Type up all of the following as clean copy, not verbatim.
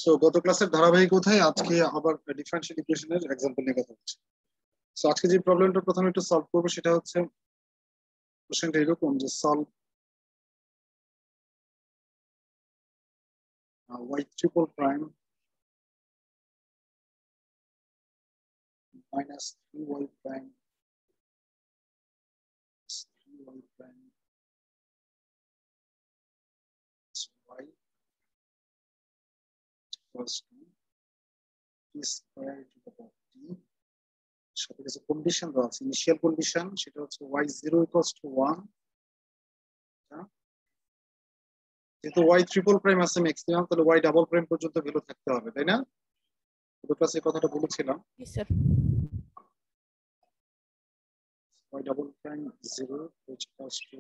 So গত ক্লাসের ধারাবাহিকতায় আজকে আবার ডিফারেনশিয়াল ইকুয়েশনের এক্সাম্পল নিয়ে কথা হচ্ছে। সো আজকে যে প্রবলেমটা প্রথমে একটু সলভ করবো সেটা হচ্ছে কোশ্চেনটা এরকম যে solve y triple prime minus 3y prime 3y prime y equals to t square to the power t সাথে কিছু কন্ডিশন দেওয়া আছে। ইনিশিয়াল কন্ডিশন সেটা হচ্ছে y0 equals to 1, যেহেতু y ট্রিপল প্রাইম আছে ম্যাক্সিমাম, তাহলে y ডাবল প্রাইম পর্যন্ত ভ্যালু থাকতে হবে, তাই না? গত ক্লাসে এই কথাটা বলেছিলাম। জি sir. y double prime 0 which equals to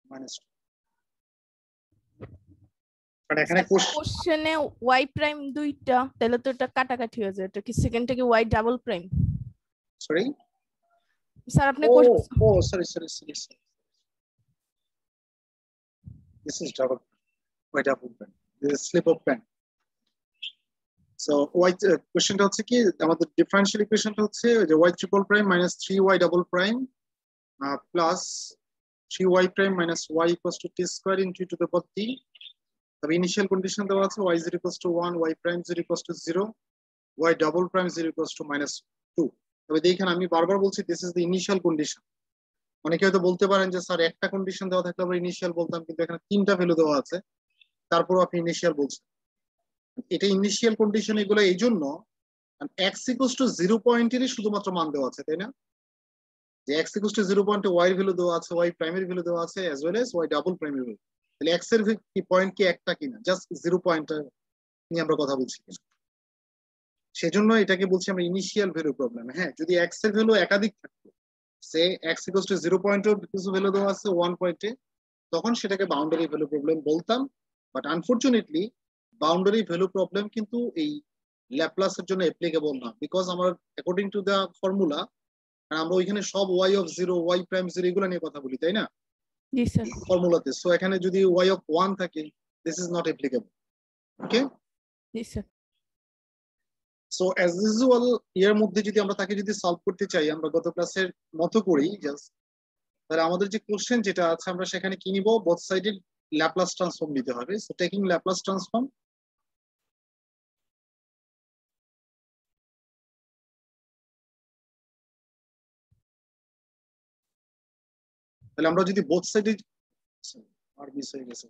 -2. কারণ এখানে কোশ্চেনে y প্রাইম দুইটা, তাহলে তো এটা কাটাকাটি হয়ে যায়। এটা কি সেকেন্ডটা কি y double prime? Sorry sir আপনি sorry this is double y double prime, this is slip of pen. So y কোশ্চেনটা হচ্ছে কি আমাদের ডিফারেনশিয়াল ইকুয়েশনটা হচ্ছে যে y triple prime minus 3y double prime plus 3y prime minus y equals to t square into e to the power t. তবে initial condition দেওয়া আছে y0 equals to 1, y prime 0 equals to 0, y double prime 0 equals to -2. তবে দেখেন আমি বারবার বলছি this is the initial condition. অনেকে হয়তো বলতে পারেন যে স্যার একটা কন্ডিশন দেওয়া থাকলে আমরা ইনিশিয়াল বলতাম, কিন্তু এখানে তিনটা ভ্যালু দেওয়া আছে, তারপরও আপনি ইনিশিয়াল বলছেন। এটা ইনিশিয়াল কন্ডিশন এগুলো এই জন্য x equals to 0 পয়েন্টেরই শুধুমাত্র মান দেওয়া আছে, তাই না? যে x equals to 0 পয়েন্টে y এর ভ্যালু দেওয়া আছে, y প্রাইমের ভ্যালু দেওয়া আছে as well as y double প্রাইমের ভ্যালু। তাহলে x এর কি পয়েন্ট কি একটা কিনা, জাস্ট 0 পয়েন্টটা নিয়ে আমরা কথা বলছি কিনা, সেজন্য এটাকে বলছি আমরা ইনিশিয়াল ভ্যালু প্রবলেম। হ্যাঁ, যদি x এর ভ্যালু একাধিক থাকতো, সে x equals to 0 পয়েন্টের কিছু ভ্যালু দেওয়া আছে 1 পয়েন্টে, তখন সেটাকে বাউন্ডারি ভ্যালু প্রবলেম বলতাম। But unfortunately boundary value problem কিন্তু এই ল্যাপ্লাসের জন্য অ্যাপ্লিকেবল না, বিকজ আমার অ্যাকর্ডিং টু দ্য ফর্মুলা আমরা ওইখানে সব y অফ 0, y প্রাইম 0 এগুলো নিয়ে কথা বলি, তাই না? জি স্যার। ফর্মুলাতে। সো এখানে যদি y অফ 1 থাকে, this is not applicable. Okay G sir. So as usual এর মধ্যে যদি আমরা তাকে যদি সলভ করতে চাই, আমরা গত ক্লাসের মতো করি জাস্ট, তাহলে আমাদের যে কোশ্চেন যেটা আছে আমরা সেখানে কি নিব, বোথ সাইডের ল্যাপ্লাস ট্রান্সফর্ম নিতে হবে। সো টেকিং ল্যাপ্লাস ট্রান্সফর্ম, তাহলে আমরা যদি বোথ সাইডে আর মিস হয়ে গেছে,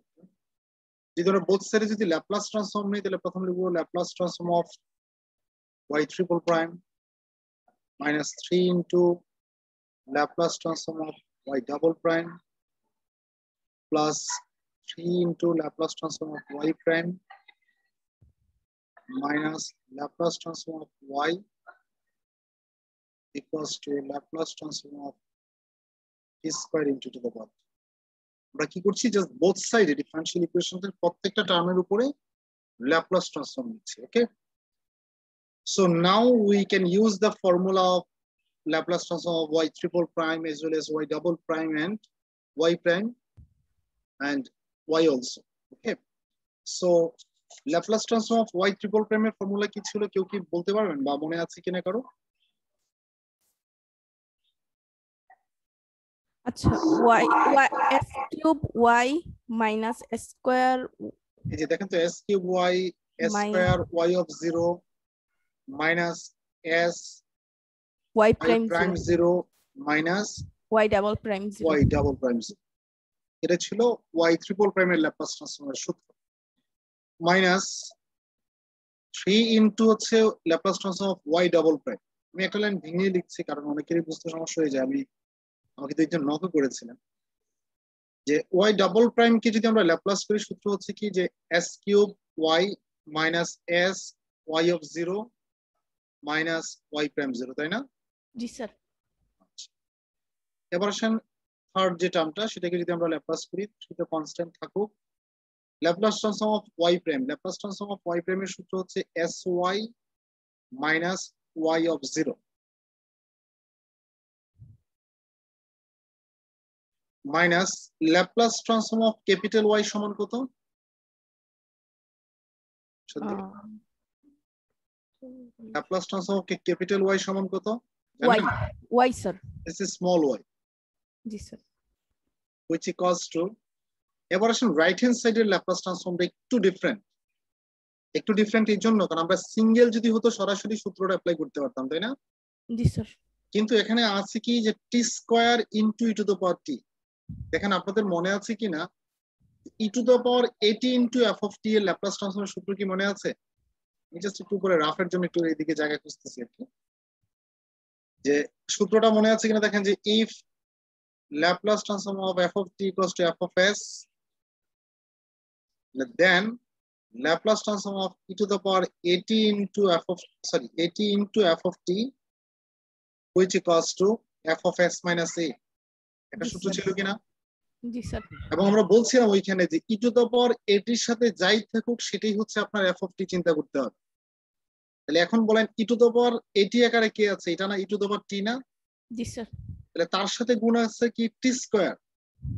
যদি আমরা বোথ সাইডে যদি ল্যাপ্লাস ট্রান্সফর্ম নিই, তাহলে প্রথম লিখব Laplace transform of y triple prime minus 3 into Laplace transform of y double prime plus 3 into Laplace transform of y prime minus Laplace transform of y equals to Laplace transform of t square into to the power. আমরা কি করছি, just both সাইডে differential ইকুয়েশনের প্রত্যেকটা টার্মের উপরে Laplace transform নিচ্ছি। Okay, so now we can use the formula of Laplace transform of y triple prime as well as y double prime and y prime and y also. Okay, so Laplace transform of y triple prime এর formula কি ছিল, কেউ কি বলতে পারবেন বা মনে আছে কিনা কারো? আচ্ছা, y s cube y minus s square, এই যে দেখেন তো s cube y s square y of 0 minus s y prime 0 minus y double prime 0। y double prime 0, এটা ছিল y ট্রিপল প্রাইমের ল্যাপ্লাস ট্রান্সফর্মের সূত্র। মাইনাস 3 ইনটু হচ্ছে Laplace transform of y double prime. আমি একটা লাইন ভেঙে লিখছি কারণ অনেকেরই বুঝতে সমস্যা হয়ে যায়। আমাকে তো একজন নক করেছিলেন যে y ডাবল প্রাইম কে যদি আমরা ল্যাপ্লাস করি, সূত্র হচ্ছে কি যে s cube y minus s y of 0 minus y prime 0, তাই না? জি স্যার। এবার আসেন থার্ড যে টার্মটা, সেটাকে যদি আমরা ল্যাপ্লাস করি সেটা কনস্ট্যান্ট থাকুক। Laplace transform of y prime, Laplace transform of y প্রাইমের সূত্র হচ্ছে sy minus y of 0 minus Laplace transform of capital Y সমান কত? Laplace transform of capital Y সমান কত? Y sir. This is small y. জি sir. which equals to, এবার আসুন রাইট হ্যান্ড সাইডের ল্যাপ্লাস ট্রান্সফর্মটা একটু ডিফারেন্ট এই জন্য কারণ আমরা সিঙ্গেল যদি হতো সরাসরি সূত্রটা অ্যাপ্লাই করতে পারতাম, তাই না? জি স্যার। কিন্তু এখানে আছে কি যে T square into E to the power T. দেখেন আপনাদের মনে আছে কিনা ই টু দ্য পাওয়ার এটি ইনটু এফ অফ টি এর ল্যাপ্লাস ট্রান্সফর্মের সূত্র কি মনে আছে? আমি জাস্ট একটু করে রাফের জন্য একটু এইদিকে জায়গা খুঁজতেছি আর কি, যে সূত্রটা মনে আছে কিনা দেখেন যে if Laplace transform of f of t equals to f of s, then Laplace transform of e to the power at into f of t, which equals to f of s minus a. এটা সূত্র ছিল কিনা? জি sir. এবং আমরা বলছিলাম ওইখানে যে e to the power at এর সাথে যাই থাকুক সেটাই হচ্ছে আপনার f of t চিন্তা করতে হবে। তাহলে এখন বলেন e to the power at আকারে কে আছে? এটা না e to the power t না? জি স্যার। তাহলে তার সাথে গুণ আছে কি টি স্কয়ার।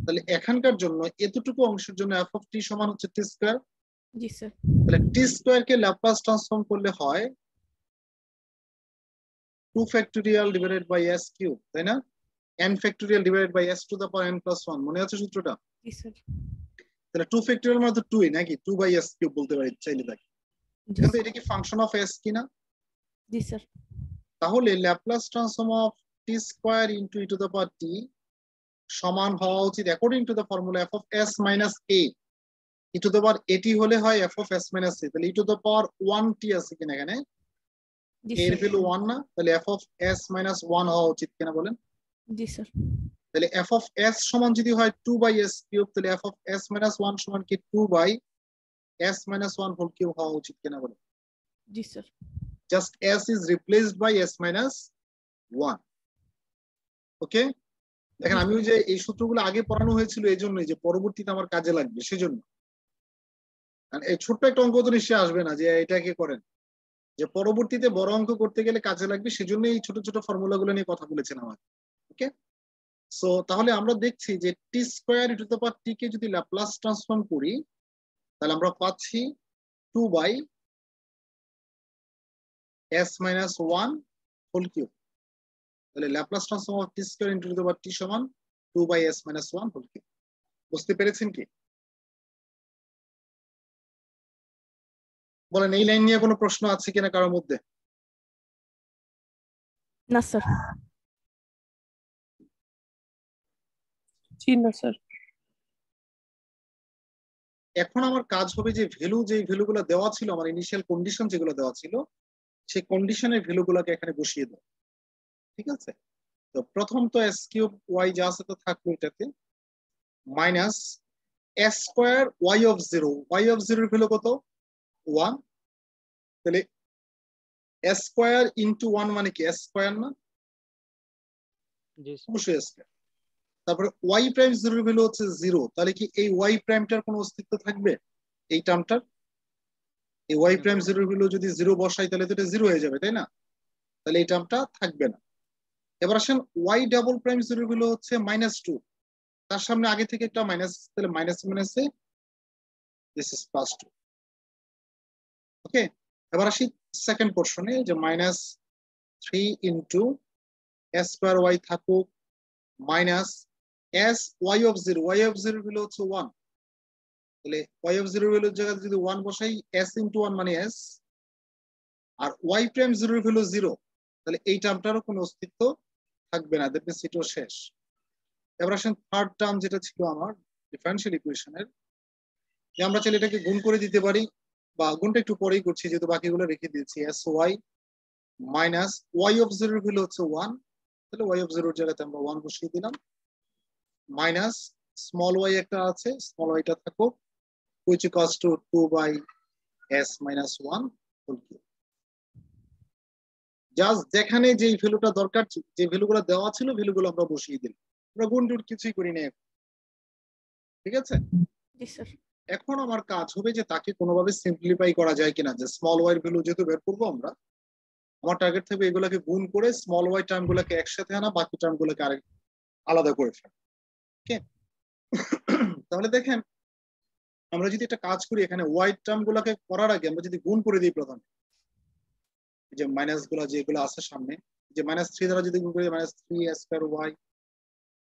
তাহলে এখানকার জন্য এতটুকু অংশের জন্য f of t সমান হচ্ছে টি স্কয়ার। জি স্যার। তাহলে টি স্কয়ার কে ল্যাপ্লাস ট্রান্সফর্ম করলে হয় 2 factorial divided by s cube, তাই না? n factorial divided by s to the power n plus 1, মনে আছে সূত্রটা? জি স্যার। তাহলে 2 ফ্যাক্টোরিয়াল মানে তো 2 ই নাকি 2 বাই s কিউব বলতে পারি চাইলে তাকে। কিন্তু এটা কি ফাংশন অফ s কিনা? জি স্যার। তাহলে Laplace transform of T square into E to the power t সমান হওয়া উচিত according to the formula f of s minus a। e to the power at হলে হয় f of s minus a। তাহলে e to the power 1t আছে কিনা এখানে? এর ভ্যালু 1 না, তাহলে f of s minus 1 হওয়া উচিত কিনা বলেন? জি স্যার। তাহলে f of s সমান যদি হয় 2 বাই s কিউব, তাহলে f of s minus 1 সমান কি 2 by s minus 1 whole cube হওয়া উচিত কিনা বলেন? জি sir. Just s is replaced by s minus 1। Okay, দেখেন আমি ওই যে এই সূত্রগুলো আগে পড়ানো হয়েছিল এই জন্যই যে পরবর্তীতে আমার কাজে লাগবে সেজন্য। এই ছোট্ট একটা অঙ্ক তো নিশ্চয়ই আসবে না যে এটাকে করেন, যে পরবর্তীতে বড় অঙ্ক করতে গেলে কাজে লাগবে সেজন্য এই ছোট ছোট ফর্মুলা গুলো নিয়ে কথা বলেছেন আমার। ওকে, সো তাহলে আমরা দেখছি যে T square E to the power T কে যদি ল্যাপ্লাস ট্রান্সফর্ম করি তাহলে আমরা পাচ্ছি 2 by s minus 1 whole cube. তাহলে Laplace transform of T square into the power T সমান 2 by s minus 1 whole cube. বুঝতে পেরেছেন কি? বলেন এই লাইন নিয়ে কোনো প্রশ্ন আছে কিনা কারোর মধ্যে? না স্যার। জি না স্যার। এখন আমার কাজ হবে যে ভ্যালুগুলো দেওয়া ছিল, আমার ইনিশিয়াল কন্ডিশন যেগুলো দেওয়া ছিল সেই কন্ডিশনের ভ্যালুগুলোকে এখানে বসিয়ে দাও। ঠিক আছে, তো প্রথম তো s কিউব y যা আছে তো থাকলো এটাতে, minus s square y of 0, y of 0 এর ভ্যালু কত? 1। তাহলে s স্কয়ার ইনটু 1 মানে কি s স্কয়ার না? জি অবশ্যই s স্কয়ার। তারপরে y প্রাইম 0 এর ভ্যালু হচ্ছে 0, তাহলে কি এই y প্রাইমটার কোনো অস্তিত্ব থাকবে? এই টার্মটার এই y প্রাইম 0 এর ভ্যালু যদি 0 বসাই তাহলে তো এটা 0 হয়ে যাবে, তাই না? তাহলে এই টার্মটা থাকবে না। এবার আসেন y ডাবল প্রাইম 0 এর ভ্যালু হচ্ছে -2, তার সামনে আগে থেকে একটা মাইনাস, তাহলে মাইনাস মাইনাসে দিস ইজ +2। ওকে, এবার আসি সেকেন্ড পোরশনে যে -3 ইনটু s স্কয়ার y থাকুক minus s y of 0, y of 0 এর ভ্যালু হচ্ছে 1। তাহলে y অফ 0 এর ভ্যালুর জায়গায় যদি 1 বসাই s ইনটু 1 মানে s, আর y প্রাইম 0 এর ভ্যালু 0, তাহলে এই টার্মটারও কোনো অস্তিত্ব থাকবে না, দ্যাট মিন্স এটাও শেষ। এবার আসেন থার্ড টার্ম যেটা ছিল আমার ডিফারেনশিয়াল ইকুয়েশনের, যে আমরা চাইলে এটাকে গুণ করে দিতে পারি, বা গুণটা একটু পরেই করছি যেহেতু বাকিগুলো রেখে দিয়েছি। sy মাইনাস y অফ 0 এর ভ্যালু হচ্ছে 1, তাহলে y অফ 0 এর জায়গাতে আমরা 1 বসিয়ে দিলাম, মাইনাস স্মল y একটা আছে, স্মল yটা থাকুক, which equals to 2 by s minus 1 whole cube। Just যেখানে যে ভ্যালুটা দরকার, যে ভ্যালুগুলো দেওয়া ছিল ভ্যালুগুলো আমরা বসিয়ে দিলাম, আমরা গুণ টুন কিছুই করি না। ঠিক আছে, জি স্যার। এখন আমার কাজ হবে যে তাকে কোনোভাবে সিম্পলিফাই করা যায় কিনা, যে স্মল ওয়াই এর ভ্যালু যেহেতু বের করবো আমরা, আমার টার্গেট থাকবে এগুলোকে গুণ করে স্মল ওয়াই টার্ম গুলোকে একসাথে আনা, বাকি টার্ম গুলোকে আরেক আলাদা করে ফেলা। ওকে, তাহলে দেখেন আমরা যদি একটা কাজ করি এখানে ওয়াই টার্ম গুলাকে করার আগে আমরা যদি গুণ করে দিই প্রথমে, যে মাইনাস গুলা যেগুলো আছে সামনে, যে -3 দ্বারা যদি গুণ করি -3s square Y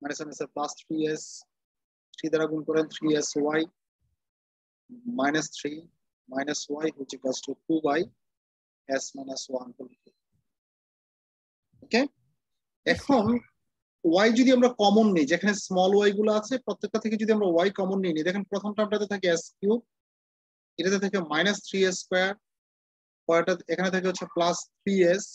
minus +3s, 3 দ্বারা গুণ করেন 3s Y -3 y which equals to 2y s minus 1 whole cube. ওকে, এখন y যদি আমরা কমন নিই, যেখানে স্মল y গুলো আছে প্রত্যেকটা থেকে যদি আমরা y কমন নিই, দেখেন প্রথম টার্মটাতে থাকে s কিউব, এটাতে থাকে -3s স্কয়ার, পরেরটা এখানে থাকে হচ্ছে +3s,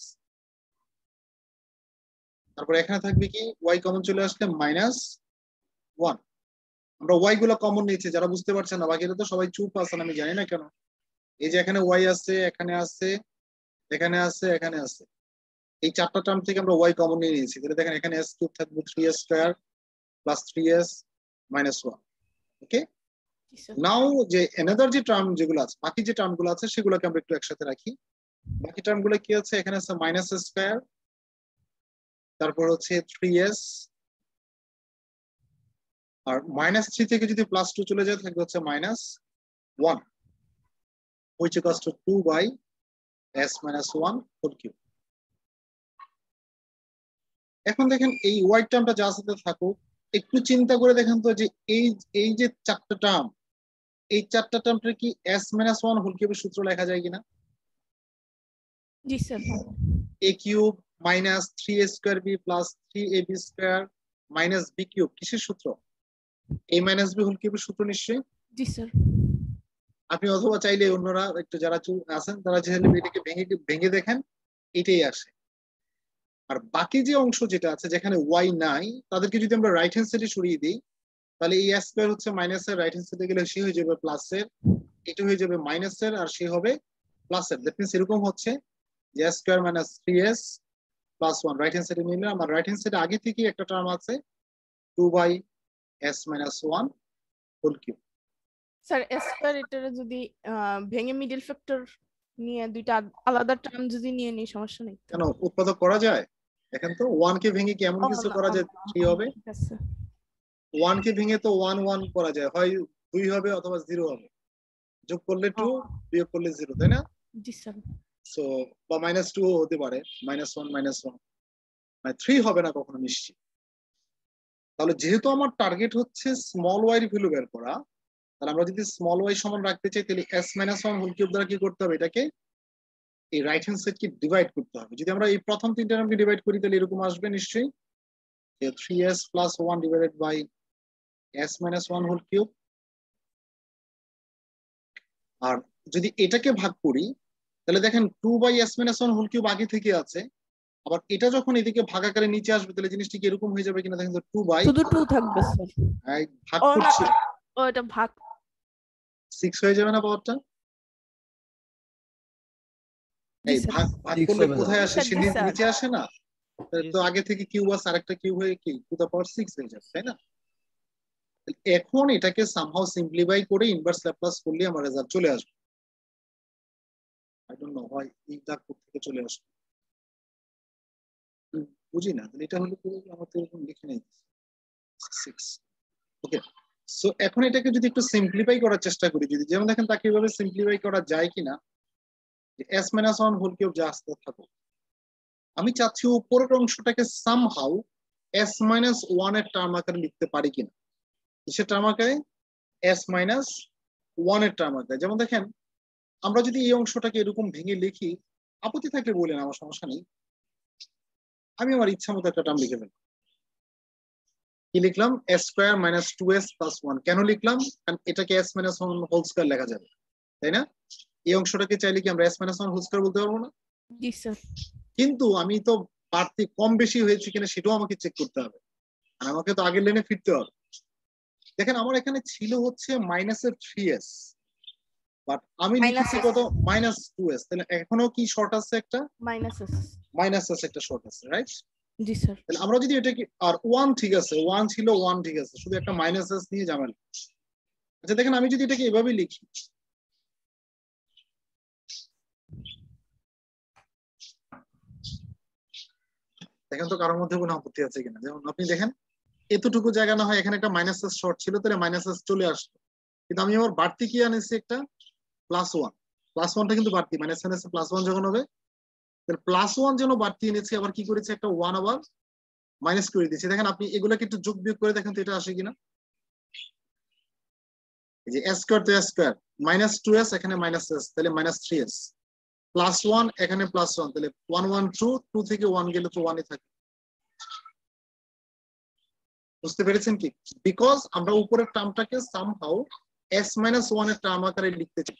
তারপর এখানে থাকবে কি y কমন চলে আসলে -1। আমরা y গুলো কমন নিয়েছি, যারা বুঝতে পারছেন না বাকিরা তো সবাই চুপ আছেন, আমি জানি না কেন। এই যে এখানে y আছে, এখানে আছে, এখানে আছে, এখানে আছে, এই চারটা টার্ম থেকে আমরা y কমন নিয়ে নিয়েছি, তাহলে দেখেন এখানে s কিউব থাকবে 3s স্কয়ার +3s -1। ওকে, নাও যে অ্যানাদার যে টার্ম যেগুলো আছে, বাকি যে টার্ম গুলো আছে সেগুলোকে আমরা একটু একসাথে রাখি। বাকি টার্ম গুলো কি আছে, এখানে আছে -s স্কয়ার, তারপর হচ্ছে 3s, আর -3 থেকে যদি +2 চলে যায় থাকবে হচ্ছে -1 which equals to 2 s minus 1 whole cube। এখন দেখেন এই y টার্মটা যা সাথে থাকুক, একটু চিন্তা করে দেখেন তো যে এই যে চারটা টার্ম, এই চারটা টার্মটা কি s minus 1 হোল কিউবের সূত্র লেখা যায় কিনা? জি sir. a cube minus 3a square b plus 3ab square minus b cube কিসের সূত্র? a minus b হোল কিউবের সূত্র নিশ্চয়ই। জি স্যার। আপনি অথবা চাইলে অন্যরা একটু যারা আছেন তারা চাইলে এটাকে ভেঙে দেখেন, এটাই আসে। আর বাকি যে অংশ যেটা আছে যেখানে y নাই, তাদেরকে যদি আমরা রাইট হ্যান্ড সাইডে সরিয়ে দিই, তাহলে এই s স্কয়ার হচ্ছে মাইনাসের, রাইট হ্যান্ড সাইডে গেলে সে হয়ে যাবে প্লাসের, এটা হয়ে যাবে মাইনাসের, আর সে হবে প্লাসের। দ্যাট মিন্স এরকম হচ্ছে যে s square minus 3s plus 1 right hand সাইডে নিলে আমার রাইট হ্যান্ড সাইডে আগে থেকে একটা টার্ম আছে 2/s minus 1 whole cube. Sir s square এটার যদি ভেঙে মিডল ফ্যাক্টর নিয়ে দুইটা আলাদা টার্ম যদি নিয়ে নিই সমস্যা নেই? কেন, উৎপাদক করা যায়? দেখেন তো 1 কে ভেঙে কি এমন কিছু করা যায় 3 হবে? ঠিক আছে। 1 কে ভেঙে তো 1 1 করা যায়, হয় 2 হবে অথবা 0 হবে, যোগ করলে 2 বিয়োগ করলে 0, তাই না? জি স্যার। সো বা -2 হতে পারে, -1 -1, মানে 3 হবে না কখনো নিশ্চিত। তাহলে যেহেতু আমার টার্গেট হচ্ছে স্মল y এর ভ্যালু বের করা, তাহলে আমরা যদি স্মল y সমান রাখতে চাই তাহলে s - 1 হোল কিউব দ্বারা কি করতে হবে, এটাকে এই রাইট হ্যান্ড সাইডকে ডিভাইড করতে হবে। যদি আমরা এই প্রথম তিনটা টার্মকে ডিভাইড করি তাহলে এরকম আসবে নিশ্চয়ই, যে 3s plus 1 divided by s minus 1 whole cube. আর যদি এটাকে ভাগ করি তাহলে দেখেন 2/s minus 1 হোল কিউব আগে থেকে আছে, আবার এটা যখন এদিকে ভাগাকারে নিচে আসবে তাহলে জিনিসটা কি এরকম হয়ে যাবে কিনা দেখেন তো, 2 শুধু 2 থাকবে স্যার। ভাগ ও না, করছি ও এটা ভাগ 6 হয়ে যাবে না পাওয়ারটা? এই ভাগ করলে কোথায় আসে, সে নিচে আসে না? তো আগে থেকে কিউব আছে, আরেকটা কিউব হয়ে কি টু দা পাওয়ার 6 হয়ে যাবে, তাই না? এখন এটাকে সামহাউ সিম্পলিফাই করে ইনভার্স ল্যাপ্লাস করলে আমার রেজাল্ট চলে আসবে। আই ডোন্ট নো হোয়াই এইটা কোথা থেকে চলে আসবে, বুঝি না। তাহলে এটা হলো আমার তো এরকম লিখে নাই 6। ওকে, সো এখন এটাকে যদি একটু সিম্পলিফাই করার চেষ্টা করি, যদি যেমন দেখেন তাকে এভাবে সিম্পলিফাই করা যায় কিনা, যে s - 1 হোল কিউব যা আসতে থাকো, আমি চাচ্ছি উপরের অংশটাকে সামহাউ s - 1 এর টার্ম আকারে লিখতে পারি কিনা। কিসের টার্ম আকারে? s - 1 এর টার্ম আকারে। যেমন দেখেন আমরা যদি এই অংশটাকে এরকম ভেঙে লিখি, আপত্তি থাকলে বলেন, আমার সমস্যা নেই, আমি আমার ইচ্ছা মতো একটা টার্ম লিখে ফেলবো। কি লিখলাম? s square minus 2s plus 1। কেন লিখলাম? কারণ এটাকে s - 1 হোল স্কয়ার লেখা যাবে, তাই না? এই অংশটাকে চাইলে কি আমরা s - 1 হোল স্কয়ার বলতে পারবো না? জি স্যার। কিন্তু আমি তো বাড়তি কম বেশি হয়েছে কিনা সেটাও আমাকে চেক করতে হবে, আর আমাকে তো আগের লাইনে ফিরতে হবে। দেখেন আমার এখানে ছিল হচ্ছে -3s, বাট আমি লিখেছি কত? -2s। তাহলে এখনো কি শর্ট আছে? একটা মাইনাস একটা শর্ট আছে, রাইট? জি স্যার। তাহলে আমরা যদি এটাকে, আর 1 ঠিক আছে, 1 ছিল, 1 ঠিক আছে, শুধু একটা -s নিয়ে ঝামেলা। আচ্ছা দেখেন আমি যদি এটাকে এভাবে লিখি, দেখেন তো কারোর মধ্যে কোনো আপত্তি আছে কিনা। যেমন আপনি দেখেন এতটুকু জায়গা না হয় এখানে একটা -s শর্ট ছিল, তাহলে -s চলে আসলো, কিন্তু আমি আমার বাড়তি কি আনেছি একটা +1, +1টা কিন্তু বাড়তি, মানে এখানে +1 যখন হবে তাহলে +1 যেন বাড়তি এনেছি, আবার কি করেছি একটা 1 আবার মাইনাস করে দিয়েছি। দেখেন আপনি এগুলোকে একটু যোগ বিয়োগ করে দেখেন তো এটা আসে কিনা। এই যে s স্কয়ার তো s স্কয়ার, -2s এখানে -s, তাহলে -3s, +1 এখানে +1, তাহলে 1 1 2, 2 থেকে 1 গেলে তো 1 থাকে। বুঝতে পেরেছেন কি? বিকজ আমরা উপরের টার্মটাকে সামহাউ s - 1 এর টার্ম আকারে লিখতে চাই।